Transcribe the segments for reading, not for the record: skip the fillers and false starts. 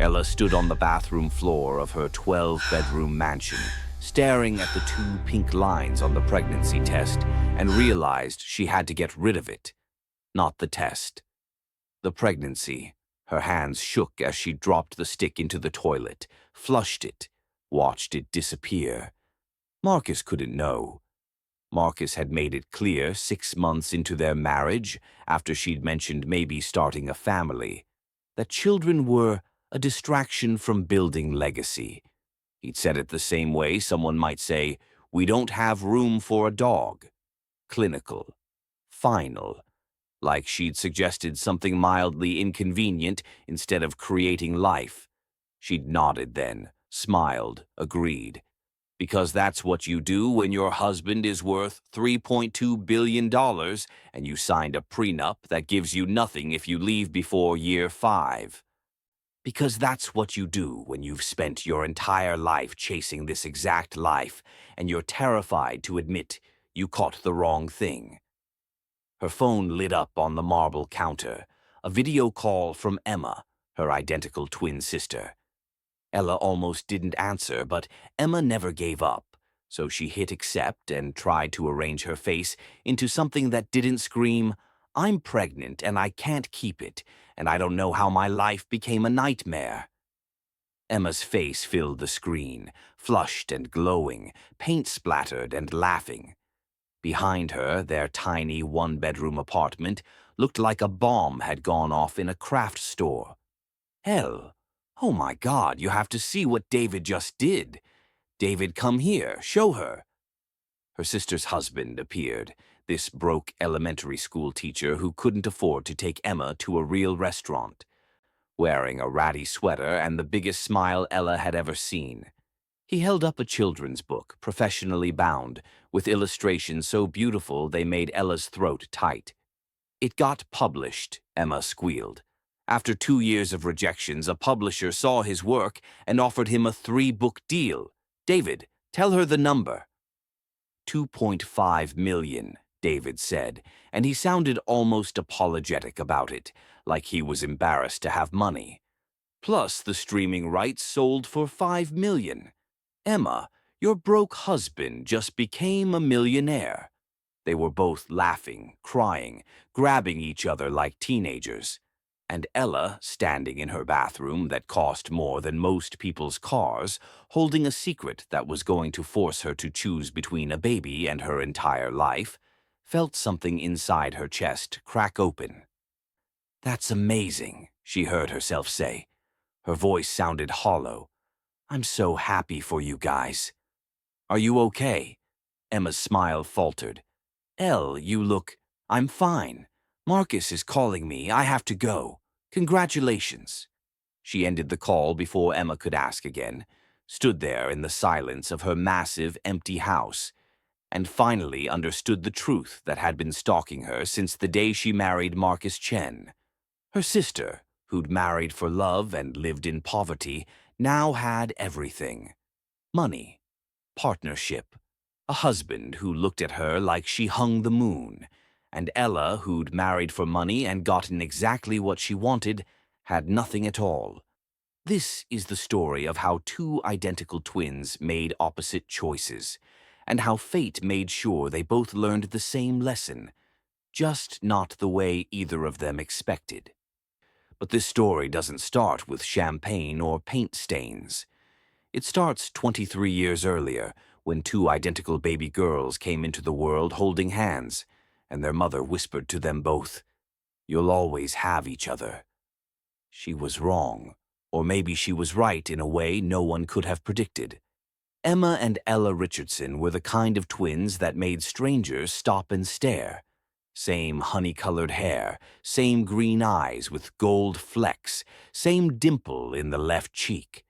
Ella stood on the bathroom floor of her 12-bedroom mansion, staring at the 2 pink lines on the pregnancy test, and realized she had to get rid of it. Not the test. The pregnancy. Her hands shook as she dropped the stick into the toilet, flushed it, watched it disappear. Marcus couldn't know. Marcus had made it clear 6 months into their marriage, after she'd mentioned maybe starting a family, that children were a distraction from building legacy. He'd said it the same way someone might say, "We don't have room for a dog." Clinical. Final. Like she'd suggested something mildly inconvenient instead of creating life. She'd nodded then, smiled, agreed. Because that's what you do when your husband is worth $3.2 billion and you signed a prenup that gives you nothing if you leave before year 5. Because that's what you do when you've spent your entire life chasing this exact life and you're terrified to admit you caught the wrong thing. Her phone lit up on the marble counter, a video call from Emma, her identical twin sister. Ella almost didn't answer, but Emma never gave up, so she hit accept and tried to arrange her face into something that didn't scream, "I'm pregnant and I can't keep it, and I don't know how my life became a nightmare." Emma's face filled the screen, flushed and glowing, paint-splattered and laughing. Behind her, their tiny 1-bedroom apartment looked like a bomb had gone off in a craft store. Hell, oh my God, you have to see what David just did. David, come here, show her. Her sister's husband appeared, this broke elementary school teacher who couldn't afford to take Emma to a real restaurant, wearing a ratty sweater and the biggest smile Ella had ever seen. He held up a children's book, professionally bound, with illustrations so beautiful they made Ella's throat tight. "It got published," Emma squealed. After 2 years of rejections, a publisher saw his work and offered him a 3-book deal. "David, tell her the number." $2.5 million, David said, and he sounded almost apologetic about it, like he was embarrassed to have money. Plus, the streaming rights sold for $5 million. "Emma, your broke husband just became a millionaire." They were both laughing, crying, grabbing each other like teenagers. And Ella, standing in her bathroom that cost more than most people's cars, holding a secret that was going to force her to choose between a baby and her entire life, felt something inside her chest crack open. "That's amazing," she heard herself say. Her voice sounded hollow. "I'm so happy for you guys." "Are you okay?" Emma's smile faltered. "Elle, you look—" "I'm fine. Marcus is calling me. I have to go. Congratulations." She ended the call before Emma could ask again, stood there in the silence of her massive, empty house, and finally understood the truth that had been stalking her since the day she married Marcus Chen. Her sister, who'd married for love and lived in poverty, now had everything. Money, partnership, a husband who looked at her like she hung the moon, and Ella, who'd married for money and gotten exactly what she wanted, had nothing at all. This is the story of how 2 identical twins made opposite choices, and how fate made sure they both learned the same lesson, just not the way either of them expected. But this story doesn't start with champagne or paint stains. It starts 23 years earlier, when 2 identical baby girls came into the world holding hands, and their mother whispered to them both, "You'll always have each other." She was wrong, or maybe she was right in a way no one could have predicted. Emma and Ella Richardson were the kind of twins that made strangers stop and stare. Same honey-colored hair, same green eyes with gold flecks, same dimple in the left cheek.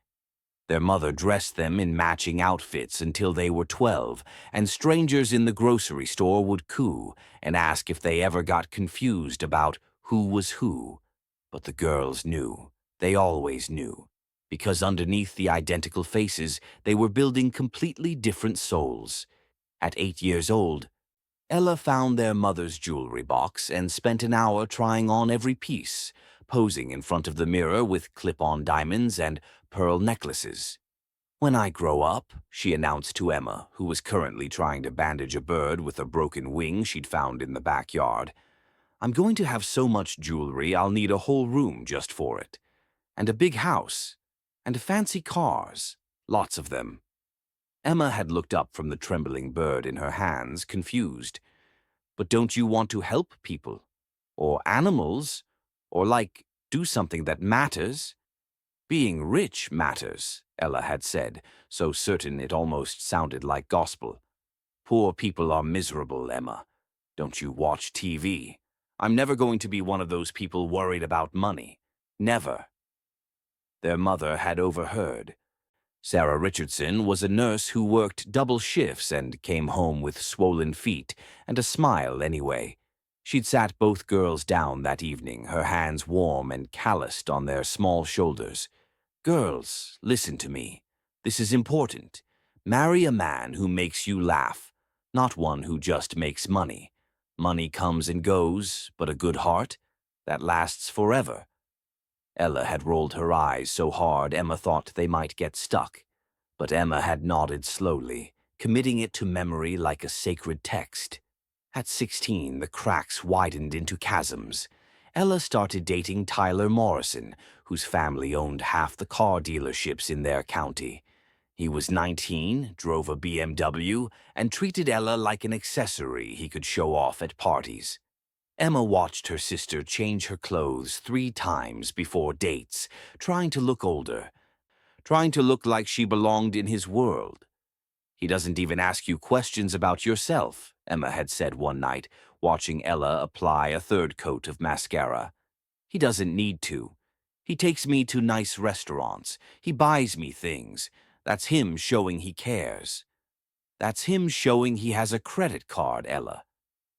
Their mother dressed them in matching outfits until they were 12, and strangers in the grocery store would coo and ask if they ever got confused about who was who. But the girls knew. They always knew. Because underneath the identical faces, they were building completely different souls. At 8 years old, Ella found their mother's jewelry box and spent an hour trying on every piece, posing in front of the mirror with clip-on diamonds and pearl necklaces. "When I grow up," she announced to Emma, who was currently trying to bandage a bird with a broken wing she'd found in the backyard, "I'm going to have so much jewelry I'll need a whole room just for it. And a big house. And fancy cars. Lots of them." Emma had looked up from the trembling bird in her hands, confused. "But don't you want to help people? Or animals? Or, do something that matters?" "Being rich matters," Ella had said, so certain it almost sounded like gospel. "Poor people are miserable, Emma. Don't you watch TV? I'm never going to be one of those people worried about money. Never." Their mother had overheard. Sarah Richardson was a nurse who worked double shifts and came home with swollen feet and a smile anyway. She'd sat both girls down that evening, her hands warm and calloused on their small shoulders. "Girls, listen to me. This is important. Marry a man who makes you laugh, not one who just makes money. Money comes and goes, but a good heart, that lasts forever." Ella had rolled her eyes so hard Emma thought they might get stuck, but Emma had nodded slowly, committing it to memory like a sacred text. At 16, the cracks widened into chasms. Ella started dating Tyler Morrison, whose family owned half the car dealerships in their county. He was 19, drove a BMW, and treated Ella like an accessory he could show off at parties. Emma watched her sister change her clothes 3 times before dates, trying to look older, trying to look like she belonged in his world. "He doesn't even ask you questions about yourself," Emma had said one night, watching Ella apply a 3rd coat of mascara. "He doesn't need to. He takes me to nice restaurants. He buys me things. That's him showing he cares. That's him showing he has a credit card, Ella.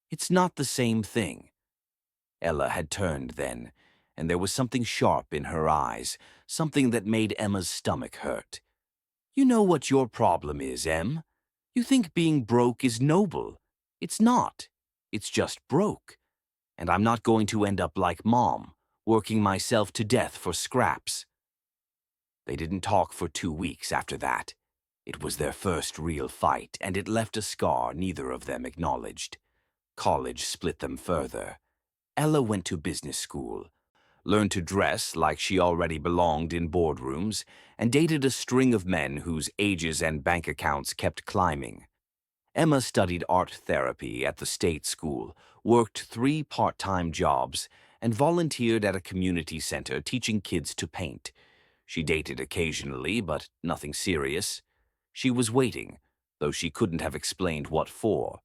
It's not the same thing." Ella had turned then, and there was something sharp in her eyes, something that made Emma's stomach hurt. "You know what your problem is, Em? You think being broke is noble. It's not. It's just broke. And I'm not going to end up like Mom, working myself to death for scraps." They didn't talk for 2 weeks after that. It was their first real fight, and it left a scar neither of them acknowledged. College split them further. Ella went to business school, learned to dress like she already belonged in boardrooms, and dated a string of men whose ages and bank accounts kept climbing. Emma studied art therapy at the state school, worked 3 part-time jobs, and volunteered at a community center teaching kids to paint. She dated occasionally, but nothing serious. She was waiting, though she couldn't have explained what for.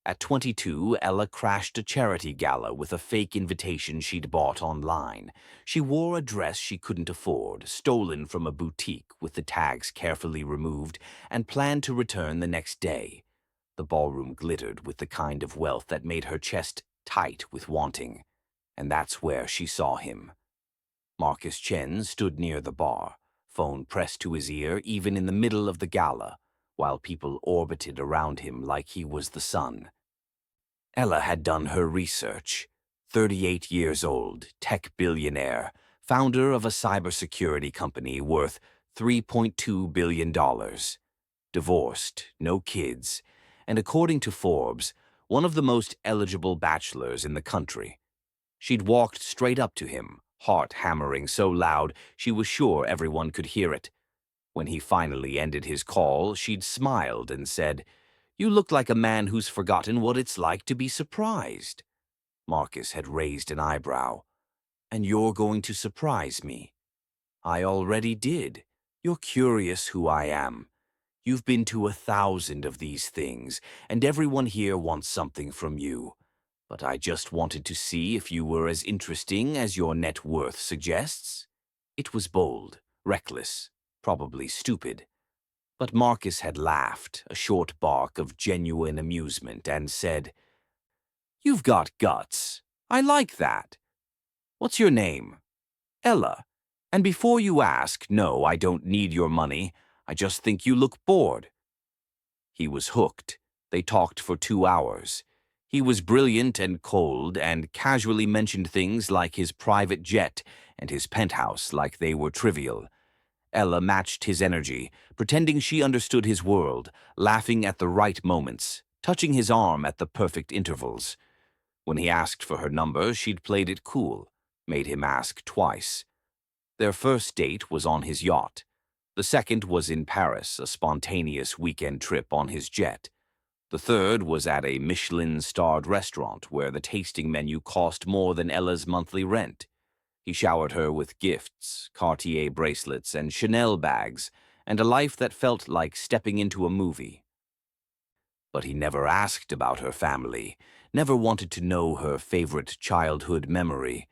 At 22, Ella crashed a charity gala with a fake invitation she'd bought online. She wore a dress she couldn't afford, stolen from a boutique with the tags carefully removed, and planned to return the next day. The ballroom glittered with the kind of wealth that made her chest tight with wanting. And that's where she saw him. Marcus Chen stood near the bar, phone pressed to his ear even in the middle of the gala, while people orbited around him like he was the sun. Ella had done her research. 38 years old, tech billionaire, founder of a cybersecurity company worth $3.2 billion. Divorced, no kids, and according to Forbes, one of the most eligible bachelors in the country. She'd walked straight up to him, heart hammering so loud she was sure everyone could hear it. When he finally ended his call, she'd smiled and said, "You look like a man who's forgotten what it's like to be surprised." Marcus had raised an eyebrow. "And you're going to surprise me?" "I already did. You're curious who I am. You've been to 1,000 of these things, and everyone here wants something from you. But I just wanted to see if you were as interesting as your net worth suggests." It was bold, reckless, probably stupid. But Marcus had laughed, a short bark of genuine amusement, and said, "You've got guts. I like that. What's your name?" "Ella. And before you ask, no, I don't need your money. I just think you look bored." He was hooked. They talked for 2 hours. He was brilliant and cold and casually mentioned things like his private jet and his penthouse like they were trivial. Ella matched his energy, pretending she understood his world, laughing at the right moments, touching his arm at the perfect intervals. When he asked for her number, she'd played it cool, made him ask twice. Their first date was on his yacht. The second was in Paris, a spontaneous weekend trip on his jet. The third was at a Michelin-starred restaurant where the tasting menu cost more than Ella's monthly rent. He showered her with gifts, Cartier bracelets, and Chanel bags, and a life that felt like stepping into a movie. But he never asked about her family, never wanted to know her favorite childhood memory,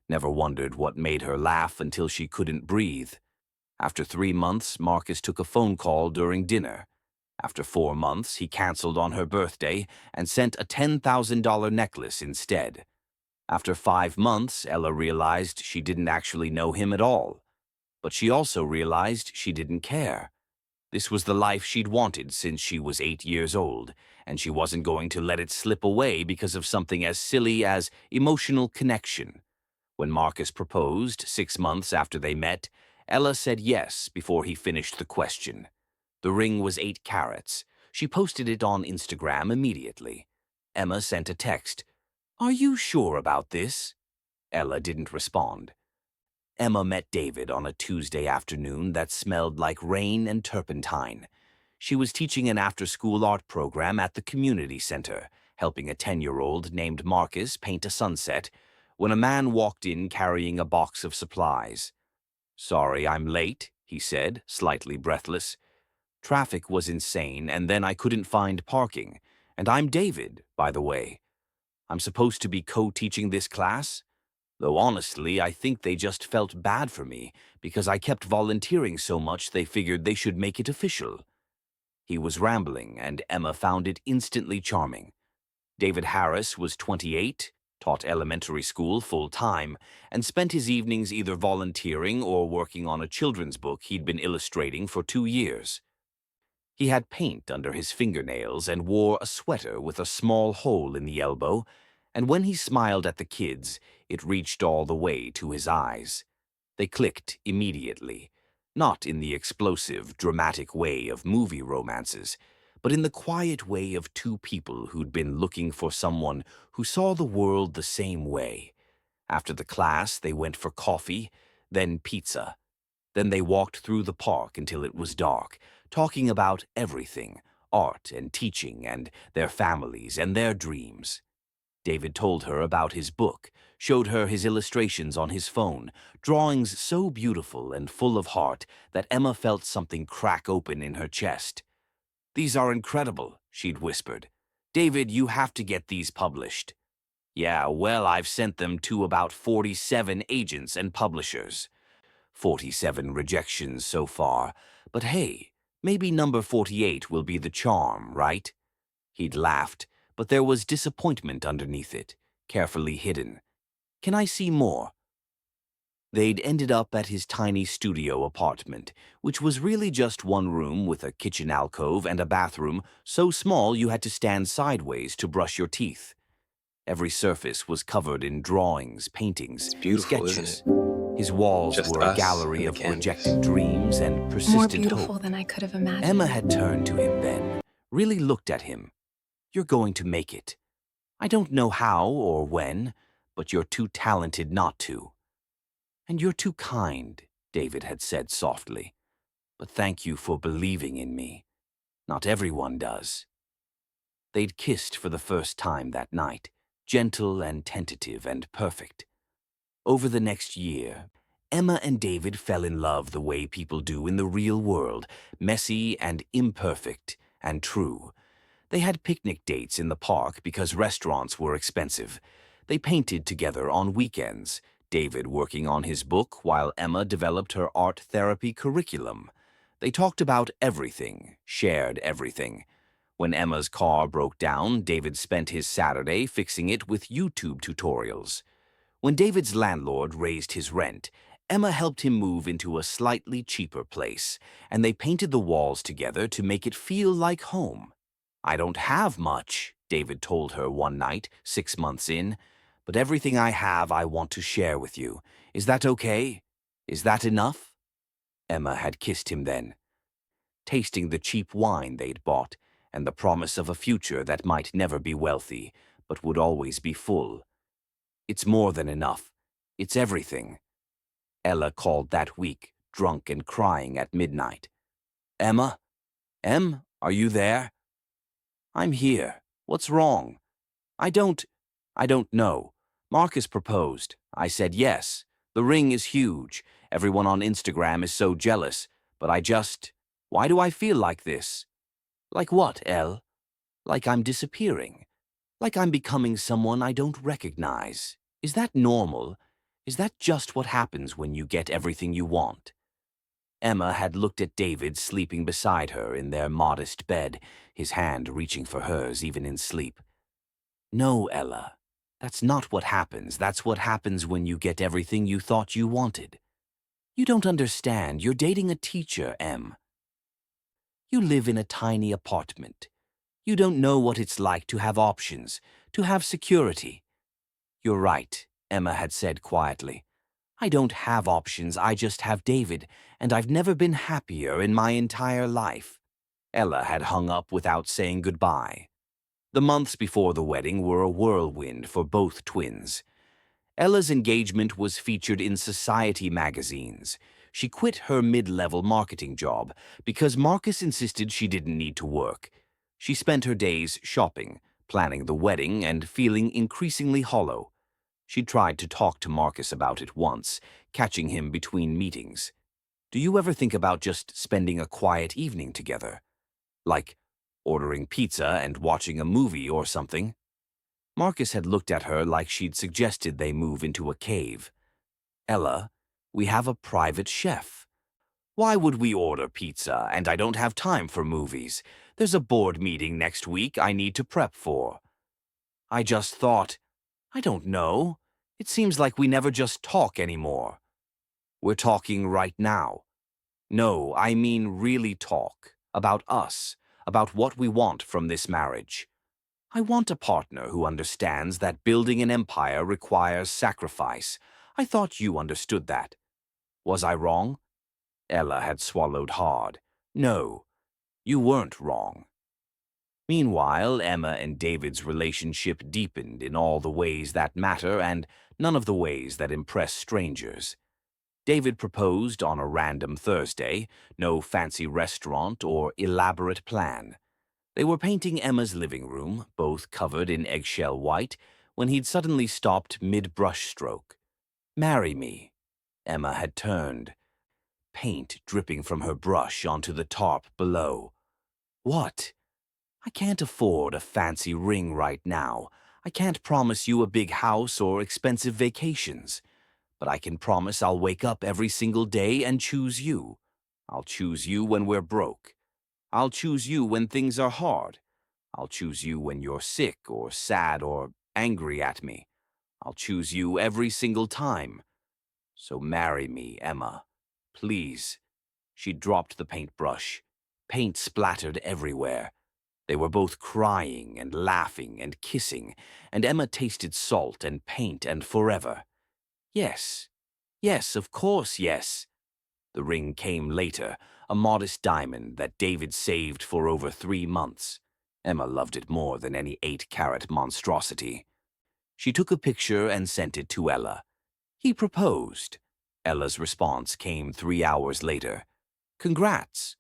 never wondered what made her laugh until she couldn't breathe. After 3 months, Marcus took a phone call during dinner. After 4 months, he canceled on her birthday and sent a $10,000 necklace instead. After 5 months, Ella realized she didn't actually know him at all. But she also realized she didn't care. This was the life she'd wanted since she was 8 years old, and she wasn't going to let it slip away because of something as silly as emotional connection. When Marcus proposed 6 months after they met, Ella said yes before he finished the question. The ring was 8 carats. She posted it on Instagram immediately. Emma sent a text. "Are you sure about this?" Ella didn't respond. Emma met David on a Tuesday afternoon that smelled like rain and turpentine. She was teaching an after-school art program at the community center, helping a 10-year-old named Marcus paint a sunset, when a man walked in carrying a box of supplies. "Sorry, I'm late," he said, slightly breathless. "Traffic was insane, and then I couldn't find parking. And I'm David, by the way. I'm supposed to be co-teaching this class? Though honestly, I think they just felt bad for me because I kept volunteering so much they figured they should make it official." He was rambling, and Emma found it instantly charming. David Harris was 28, taught elementary school full-time, and spent his evenings either volunteering or working on a children's book he'd been illustrating for 2 years. He had paint under his fingernails and wore a sweater with a small hole in the elbow, and when he smiled at the kids, it reached all the way to his eyes. They clicked immediately, not in the explosive, dramatic way of movie romances, but in the quiet way of two people who'd been looking for someone who saw the world the same way. After the class, they went for coffee, then pizza. Then they walked through the park until it was dark, talking about everything, art and teaching and their families and their dreams. David told her about his book, showed her his illustrations on his phone, drawings so beautiful and full of heart that Emma felt something crack open in her chest. "These are incredible," she'd whispered. "David, you have to get these published." "Yeah, well, I've sent them to about 47 agents and publishers. 47 rejections so far, but hey, maybe number 48 will be the charm, right?" He'd laughed, but there was disappointment underneath it, carefully hidden. "Can I see more?" They'd ended up at his tiny studio apartment, which was really just one room with a kitchen alcove and a bathroom so small you had to stand sideways to brush your teeth. Every surface was covered in drawings, paintings, It's beautiful, sketches. isn't it? His walls Just were a us gallery and the of canvas. rejected dreams and More persistent beautiful hope. than I could have imagined. Emma had turned to him then, really looked at him. "You're going to make it. I don't know how or when, but you're too talented not to. And you're too kind," David had said softly. "But thank you for believing in me. Not everyone does." They'd kissed for the first time that night, gentle and tentative and perfect. Over the next year, Emma and David fell in love the way people do in the real world, messy and imperfect and true. They had picnic dates in the park because restaurants were expensive. They painted together on weekends, David working on his book while Emma developed her art therapy curriculum. They talked about everything, shared everything. When Emma's car broke down, David spent his Saturday fixing it with YouTube tutorials. When David's landlord raised his rent, Emma helped him move into a slightly cheaper place, and they painted the walls together to make it feel like home. "I don't have much," David told her one night, 6 months in. "But everything I have I want to share with you. Is that okay? Is that enough?" Emma had kissed him then, tasting the cheap wine they'd bought and the promise of a future that might never be wealthy, but would always be full. "It's more than enough. It's everything." Ella called that week, drunk and crying at midnight. "Emma? Em, are you there?" "I'm here. What's wrong?" I don't know. Marcus proposed. I said yes. The ring is huge. Everyone on Instagram is so jealous. But why do I feel like this?" "Like what, Elle?" "Like I'm disappearing. Like I'm becoming someone I don't recognize. Is that normal? Is that just what happens when you get everything you want?" Emma had looked at David sleeping beside her in their modest bed, his hand reaching for hers even in sleep. "No, Ella. That's not what happens. That's what happens when you get everything you thought you wanted. You don't understand. You're dating a teacher, Em. You live in a tiny apartment. You don't know what it's like to have options, to have security." "You're right," Emma had said quietly. "I don't have options, I just have David, and I've never been happier in my entire life." Ella had hung up without saying goodbye. The months before the wedding were a whirlwind for both twins. Ella's engagement was featured in society magazines. She quit her mid-level marketing job because Marcus insisted she didn't need to work. She spent her days shopping, planning the wedding, and feeling increasingly hollow. She tried to talk to Marcus about it once, catching him between meetings. "Do you ever think about just spending a quiet evening together? Like ordering pizza and watching a movie or something?" Marcus had looked at her like she'd suggested they move into a cave. "Ella, we have a private chef. Why would we order pizza? And I don't have time for movies. There's a board meeting next week I need to prep for." "I just thought, I don't know. It seems like we never just talk anymore." "We're talking right now. No, I mean really talk. About us. About what we want from this marriage. I want a partner who understands that building an empire requires sacrifice. I thought you understood that. Was I wrong?" Ella had swallowed hard. "No, you weren't wrong." Meanwhile, Emma and David's relationship deepened in all the ways that matter and none of the ways that impress strangers. David proposed on a random Thursday, no fancy restaurant or elaborate plan. They were painting Emma's living room, both covered in eggshell white, when he'd suddenly stopped mid-brush stroke. "Marry me." Emma had turned, paint dripping from her brush onto the tarp below. "What?" "I can't afford a fancy ring right now. I can't promise you a big house or expensive vacations. But I can promise I'll wake up every single day and choose you. I'll choose you when we're broke. I'll choose you when things are hard. I'll choose you when you're sick or sad or angry at me. I'll choose you every single time. So marry me, Emma. Please." She dropped the paintbrush. Paint splattered everywhere. They were both crying and laughing and kissing, and Emma tasted salt and paint and forever. "Yes. Yes, of course, yes." The ring came later, a modest diamond that David saved for over 3 months. Emma loved it more than any 8-carat monstrosity. She took a picture and sent it to Ella. "He proposed." Ella's response came 3 hours later. "Congrats."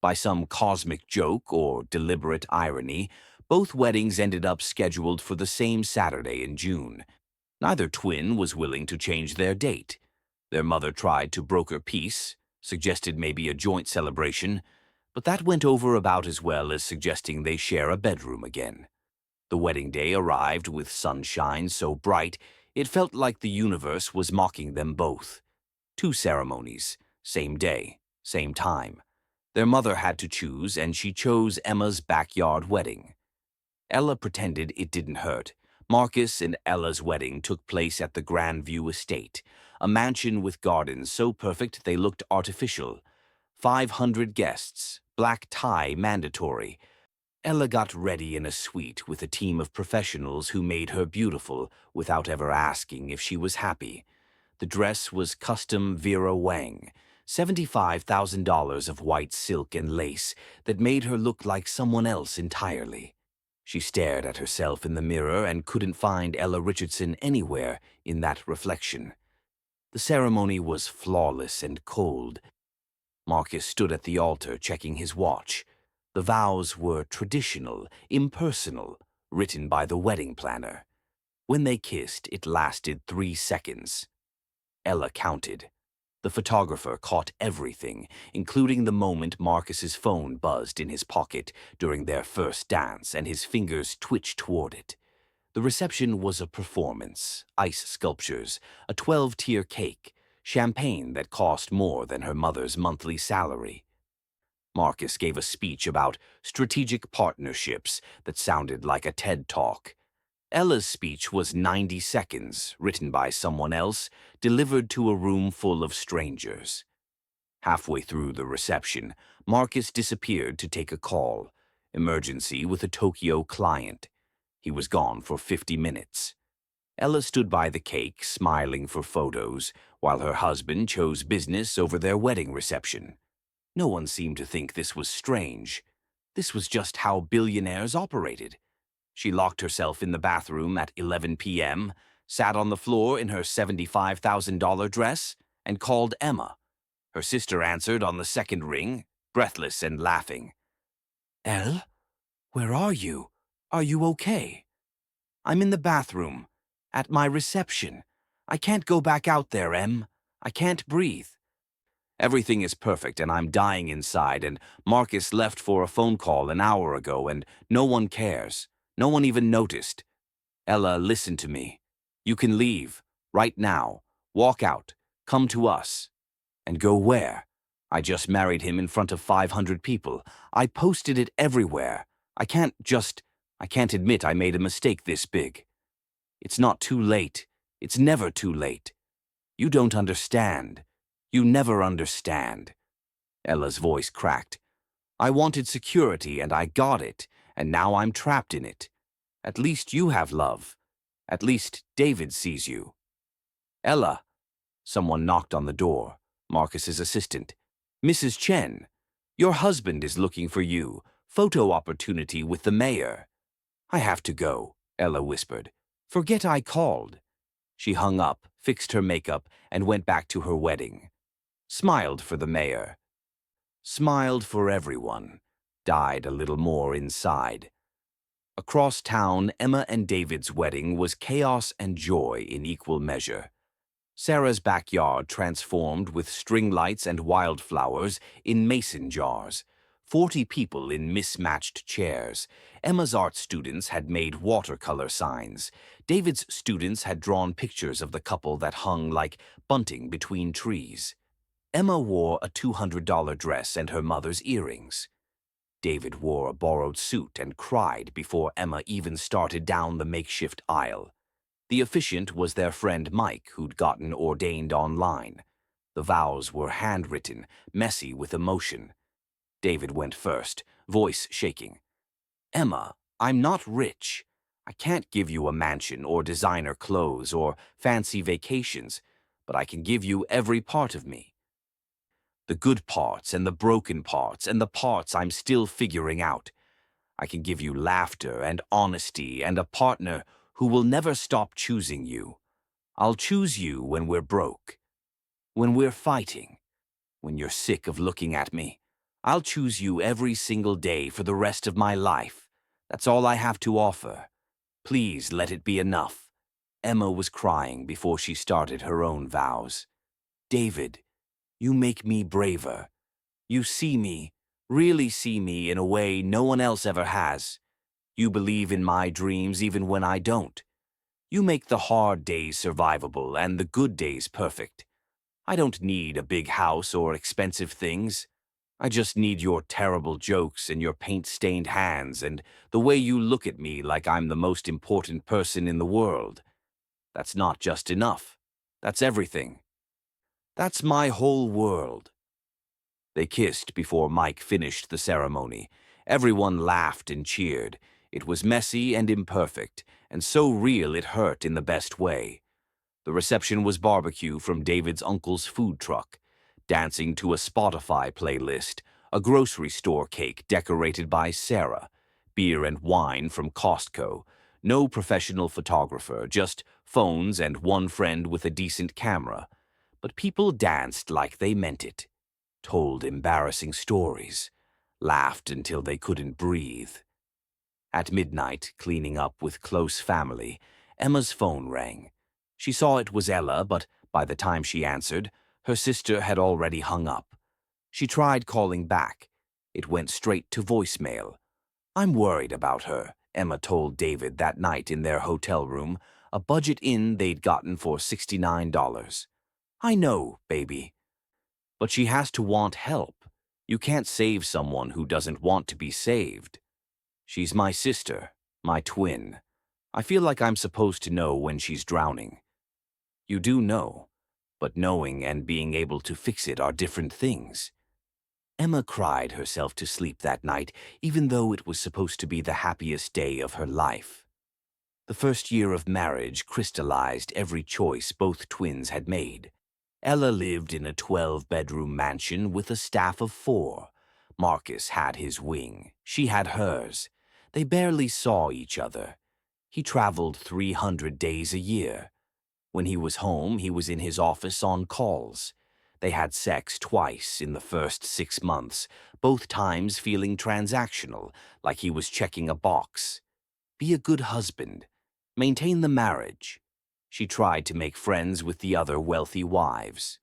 By some cosmic joke or deliberate irony, both weddings ended up scheduled for the same Saturday in June. Neither twin was willing to change their date. Their mother tried to broker peace, suggested maybe a joint celebration, but that went over about as well as suggesting they share a bedroom again. The wedding day arrived with sunshine so bright it felt like the universe was mocking them both. 2 ceremonies, same day, same time. Their mother had to choose, and she chose Emma's backyard wedding. Ella pretended it didn't hurt. Marcus and Ella's wedding took place at the Grandview Estate, a mansion with gardens so perfect they looked artificial. 500 guests, black tie mandatory. Ella got ready in a suite with a team of professionals who made her beautiful without ever asking if she was happy. The dress was custom Vera Wang, $75,000 of white silk and lace that made her look like someone else entirely. She stared at herself in the mirror and couldn't find Ella Richardson anywhere in that reflection. The ceremony was flawless and cold. Marcus stood at the altar checking his watch. The vows were traditional, impersonal, written by the wedding planner. When they kissed, it lasted 3 seconds. Ella counted. The photographer caught everything, including the moment Marcus's phone buzzed in his pocket during their first dance and his fingers twitched toward it. The reception was a performance, ice sculptures, a 12-tier cake, champagne that cost more than her mother's monthly salary. Marcus gave a speech about strategic partnerships that sounded like a TED Talk. Ella's speech was 90 seconds, written by someone else, delivered to a room full of strangers. Halfway through the reception, Marcus disappeared to take a call. Emergency with a Tokyo client. He was gone for 50 minutes. Ella stood by the cake, smiling for photos, while her husband chose business over their wedding reception. No one seemed to think this was strange. This was just how billionaires operated. She locked herself in the bathroom at 11 p.m., sat on the floor in her $75,000 dress, and called Emma. Her sister answered on the second ring, breathless and laughing. "Elle, where are you? Are you okay?" "I'm in the bathroom, at my reception. I can't go back out there, Em. I can't breathe." "Everything is perfect and I'm dying inside, and Marcus left for a phone call an hour ago and no one cares. No one even noticed." "Ella, listen to me. You can leave, right now. Walk out. Come to us." "And go where? I just married him in front of 500 people. I posted it everywhere. I can't admit I made a mistake this big." "It's not too late. It's never too late. You don't understand. You never understand." Ella's voice cracked. "I wanted security and I got it, and now I'm trapped in it. At least you have love. At least David sees you." "Ella." Someone knocked on the door. Marcus's assistant. "Mrs. Chen, your husband is looking for you. Photo opportunity with the mayor." "I have to go," Ella whispered. "Forget I called." She hung up, fixed her makeup, and went back to her wedding. Smiled for the mayor. Smiled for everyone. Died a little more inside. Across town, Emma and David's wedding was chaos and joy in equal measure. Sarah's backyard transformed with string lights and wildflowers in mason jars. 40 people in mismatched chairs. Emma's art students had made watercolor signs. David's students had drawn pictures of the couple that hung like bunting between trees. Emma wore a $200 dress and her mother's earrings. David wore a borrowed suit and cried before Emma even started down the makeshift aisle. The officiant was their friend Mike, who'd gotten ordained online. The vows were handwritten, messy with emotion. David went first, voice shaking. "Emma, I'm not rich. I can't give you a mansion or designer clothes or fancy vacations, but I can give you every part of me. The good parts and the broken parts and the parts I'm still figuring out. I can give you laughter and honesty and a partner who will never stop choosing you. I'll choose you when we're broke, when we're fighting, when you're sick of looking at me. I'll choose you every single day for the rest of my life. That's all I have to offer. Please let it be enough." Emma was crying before she started her own vows. "David, you make me braver. You see me, really see me in a way no one else ever has. You believe in my dreams even when I don't. You make the hard days survivable and the good days perfect. I don't need a big house or expensive things. I just need your terrible jokes and your paint-stained hands and the way you look at me like I'm the most important person in the world. That's not just enough. That's everything. That's my whole world." They kissed before Mike finished the ceremony. Everyone laughed and cheered. It was messy and imperfect, and so real it hurt in the best way. The reception was barbecue from David's uncle's food truck, dancing to a Spotify playlist, a grocery store cake decorated by Sarah, beer and wine from Costco, no professional photographer, just phones and one friend with a decent camera. But people danced like they meant it, told embarrassing stories, laughed until they couldn't breathe. At midnight, cleaning up with close family, Emma's phone rang. She saw it was Ella, but by the time she answered, her sister had already hung up. She tried calling back. It went straight to voicemail. "I'm worried about her," Emma told David that night in their hotel room, a budget inn they'd gotten for $69. "I know, baby. But she has to want help. You can't save someone who doesn't want to be saved." "She's my sister, my twin. I feel like I'm supposed to know when she's drowning." "You do know, but knowing and being able to fix it are different things." Emma cried herself to sleep that night, even though it was supposed to be the happiest day of her life. The first year of marriage crystallized every choice both twins had made. Ella lived in a 12-bedroom mansion with a staff of 4. Marcus had his wing. She had hers. They barely saw each other. He traveled 300 days a year. When he was home, he was in his office on calls. They had sex twice in the first 6 months, both times feeling transactional, like he was checking a box. Be a good husband. Maintain the marriage. She tried to make friends with the other wealthy wives.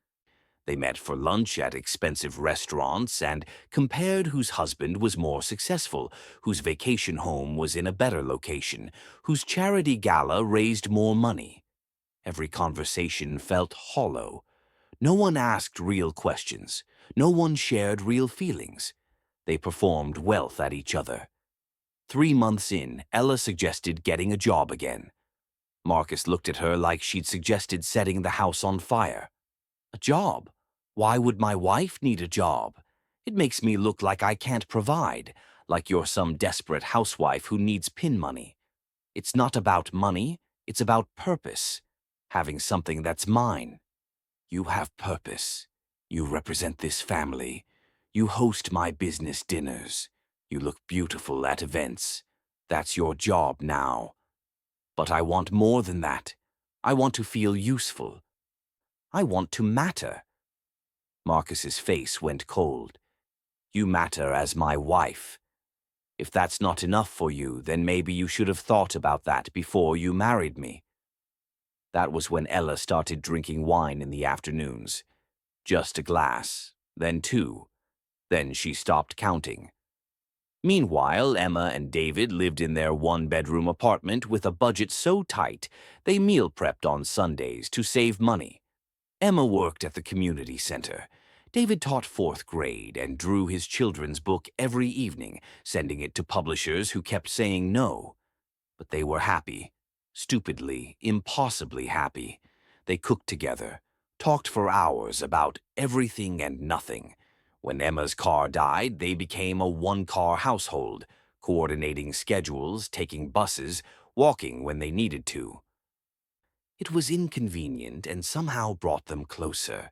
They met for lunch at expensive restaurants and compared whose husband was more successful, whose vacation home was in a better location, whose charity gala raised more money. Every conversation felt hollow. No one asked real questions. No one shared real feelings. They performed wealth at each other. 3 months in, Ella suggested getting a job again. Marcus looked at her like she'd suggested setting the house on fire. "A job? Why would my wife need a job? It makes me look like I can't provide, like you're some desperate housewife who needs pin money. It's not about money, it's about purpose, having something that's mine. You have purpose. You represent this family. You host my business dinners. You look beautiful at events. That's your job now. But I want more than that. I want to feel useful. I want to matter." Marcus's face went cold. "You matter as my wife. If that's not enough for you, then maybe you should have thought about that before you married me." That was when Ella started drinking wine in the afternoons. Just a glass, then 2. Then she stopped counting. Meanwhile, Emma and David lived in their 1-bedroom apartment with a budget so tight they meal prepped on Sundays to save money. Emma worked at the community center. David taught 4th grade and drew his children's book every evening, sending it to publishers who kept saying no. But they were happy. Stupidly, impossibly happy. They cooked together, talked for hours about everything and nothing. When Emma's car died, they became a 1-car household, coordinating schedules, taking buses, walking when they needed to. It was inconvenient and somehow brought them closer.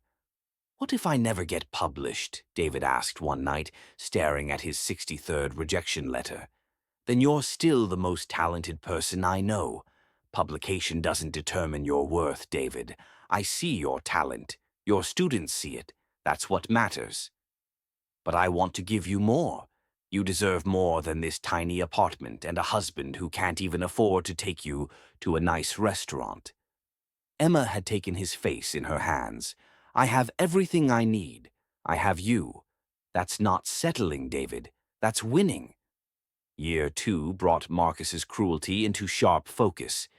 "What if I never get published?" David asked one night, staring at his 63rd rejection letter. "Then you're still the most talented person I know. Publication doesn't determine your worth, David. I see your talent. Your students see it. That's what matters." "But I want to give you more. You deserve more than this tiny apartment and a husband who can't even afford to take you to a nice restaurant." Emma had taken his face in her hands. "I have everything I need. I have you. That's not settling, David. That's winning." Year 2 brought Marcus's cruelty into sharp focus.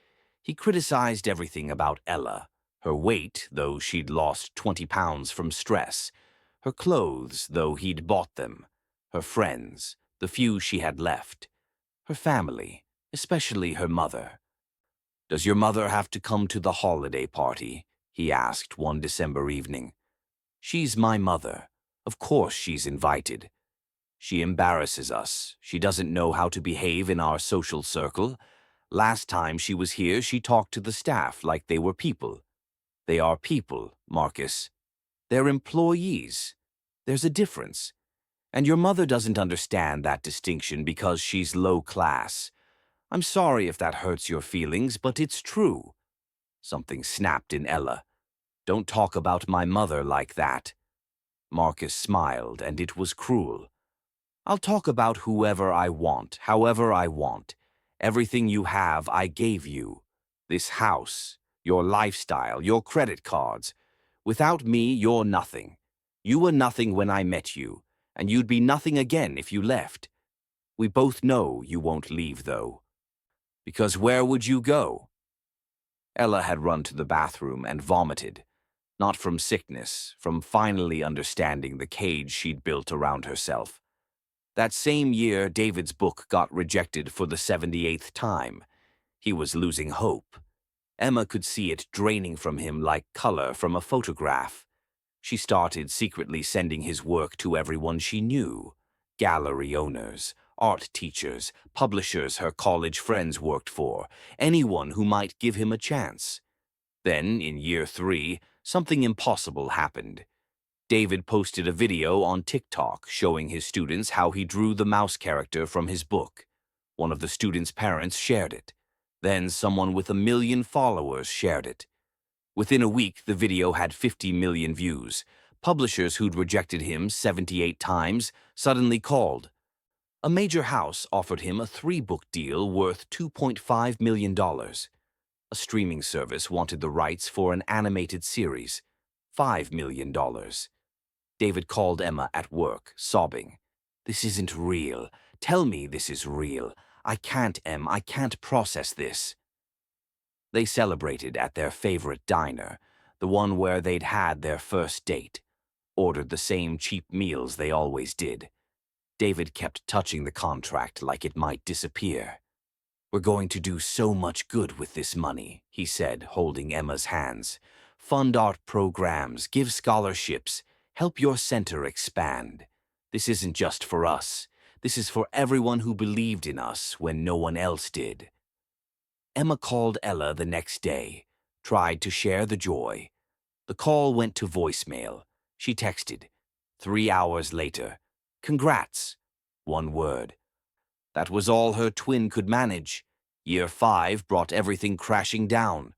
He criticized everything about Ella. Her weight, though she'd lost 20 pounds from stress. Her clothes, though he'd bought them. Her friends, the few she had left. Her family, especially her mother. "Does your mother have to come to the holiday party?" he asked one December evening. "She's my mother. Of course she's invited." She embarrasses us. She doesn't know how to behave in our social circle. Last time she was here, she talked to the staff like they were people. They are people, Marcus. They're employees. There's a difference. And your mother doesn't understand that distinction because she's low class. I'm sorry if that hurts your feelings, but it's true. Something snapped in Ella. Don't talk about my mother like that. Marcus smiled, and it was cruel. I'll talk about whoever I want, however I want. Everything you have, I gave you. This house, your lifestyle, your credit cards. Without me, you're nothing. You were nothing when I met you, and you'd be nothing again if you left. We both know you won't leave, though. Because where would you go? Ella had run to the bathroom and vomited. Not from sickness, from finally understanding the cage she'd built around herself. That same year, David's book got rejected for the 78th time. He was losing hope. Emma could see it draining from him like color from a photograph. She started secretly sending his work to everyone she knew. Gallery owners, art teachers, publishers her college friends worked for, anyone who might give him a chance. Then, in year 3, something impossible happened. David posted a video on TikTok showing his students how he drew the mouse character from his book. One of the students' parents shared it. Then someone with 1 million followers shared it. Within a week, the video had 50 million views. Publishers who'd rejected him 78 times suddenly called. A major house offered him a 3-book deal worth $2.5 million. A streaming service wanted the rights for an animated series, $5 million. David called Emma at work, sobbing. This isn't real. Tell me this is real. I can't, Em. I can't process this. They celebrated at their favorite diner, the one where they'd had their first date, ordered the same cheap meals they always did. David kept touching the contract like it might disappear. We're going to do so much good with this money, he said, holding Emma's hands. Fund art programs, give scholarships, help your center expand. This isn't just for us. This is for everyone who believed in us when no one else did. Emma called Ella the next day, tried to share the joy. The call went to voicemail. She texted. 3 hours later, congrats. One word. That was all her twin could manage. Year 5 brought everything crashing down.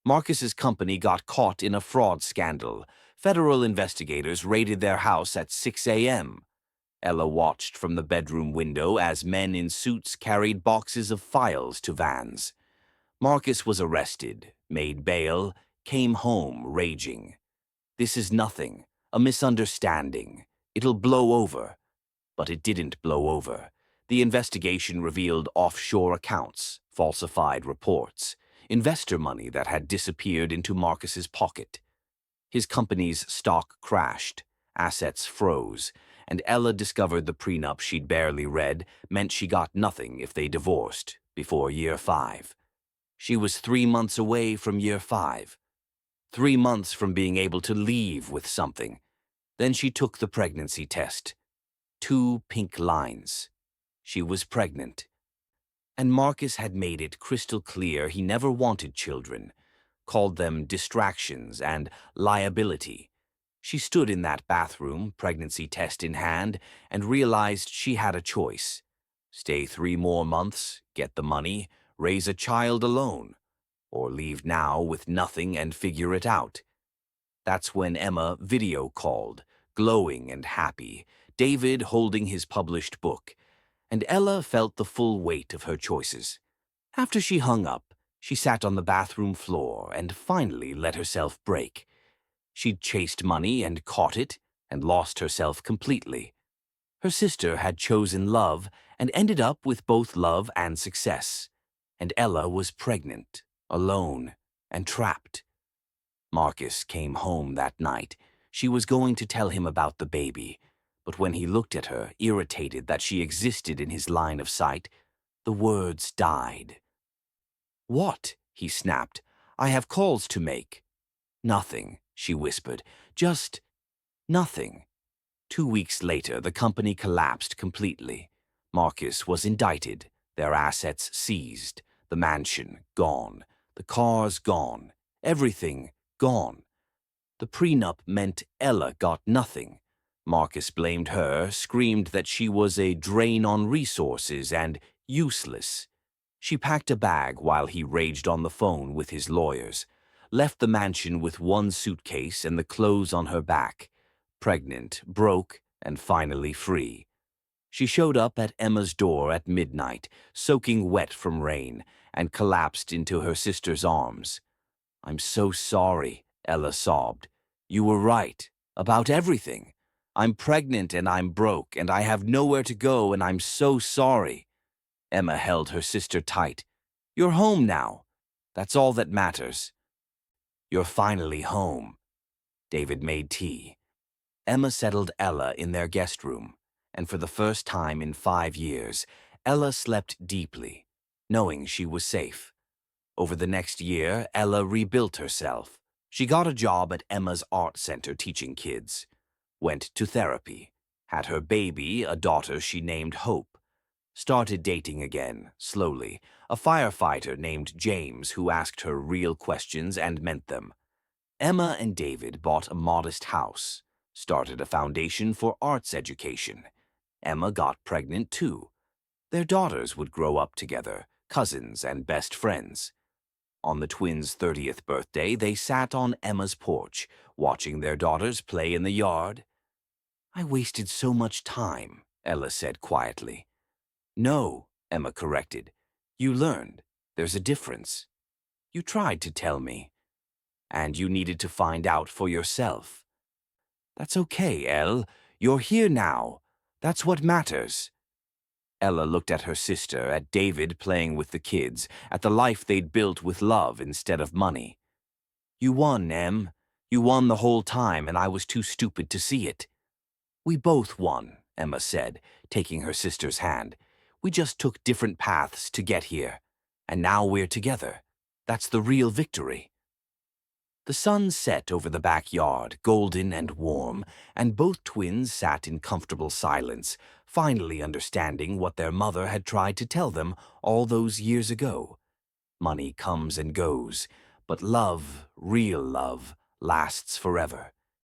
Marcus's company got caught in a fraud scandal. Federal investigators raided their house at 6 a.m. Ella watched from the bedroom window as men in suits carried boxes of files to vans. Marcus was arrested, made bail, came home raging. This is nothing, a misunderstanding. It'll blow over. But it didn't blow over. The investigation revealed offshore accounts, falsified reports, investor money that had disappeared into Marcus's pocket. His company's stock crashed, assets froze, and Ella discovered the prenup she'd barely read meant she got nothing if they divorced before year 5. She was 3 months away from year 5. 3 months from being able to leave with something. Then she took the pregnancy test. 2 pink lines. She was pregnant. And Marcus had made it crystal clear he never wanted children, called them distractions and liability. She stood in that bathroom, pregnancy test in hand, and realized she had a choice. Stay 3 more months, get the money, raise a child alone, or leave now with nothing and figure it out. That's when Emma video called, glowing and happy, David holding his published book, and Ella felt the full weight of her choices. After she hung up, she sat on the bathroom floor and finally let herself break. She'd chased money and caught it and lost herself completely. Her sister had chosen love and ended up with both love and success. And Ella was pregnant, alone, and trapped. Marcus came home that night. She was going to tell him about the baby, but when he looked at her, irritated that she existed in his line of sight, the words died. "What?" he snapped. "I have calls to make." "Nothing," she whispered. "Just nothing." 2 weeks later, the company collapsed completely. Marcus was indicted, their assets seized, the mansion gone, the cars gone, everything gone. The prenup meant Ella got nothing. Marcus blamed her, screamed that she was a drain on resources and useless. She packed a bag while he raged on the phone with his lawyers, left the mansion with one suitcase and the clothes on her back, pregnant, broke, and finally free. She showed up at Emma's door at midnight, soaking wet from rain, and collapsed into her sister's arms. "I'm so sorry," Ella sobbed. "You were right, about everything. I'm pregnant and I'm broke and I have nowhere to go and I'm so sorry." Emma held her sister tight. "You're home now. That's all that matters." "You're finally home." David made tea. Emma settled Ella in their guest room, and for the first time in 5 years, Ella slept deeply, knowing she was safe. Over the next year, Ella rebuilt herself. She got a job at Emma's art center teaching kids, went to therapy, had her baby, a daughter she named Hope, started dating again, slowly, a firefighter named James who asked her real questions and meant them. Emma and David bought a modest house, started a foundation for arts education. Emma got pregnant too. Their daughters would grow up together, cousins and best friends. On the twins' 30th birthday, they sat on Emma's porch, watching their daughters play in the yard. "I wasted so much time," Ella said quietly. "No," Emma corrected. "You learned. There's a difference. You tried to tell me. And you needed to find out for yourself." "That's okay, Elle. You're here now. That's what matters." Ella looked at her sister, at David playing with the kids, at the life they'd built with love instead of money. "You won, Em. You won the whole time, and I was too stupid to see it." "We both won," Emma said, taking her sister's hand. "We just took different paths to get here. And now we're together. That's the real victory." The sun set over the backyard, golden and warm, and both twins sat in comfortable silence, finally understanding what their mother had tried to tell them all those years ago. Money comes and goes, but love, real love, lasts forever.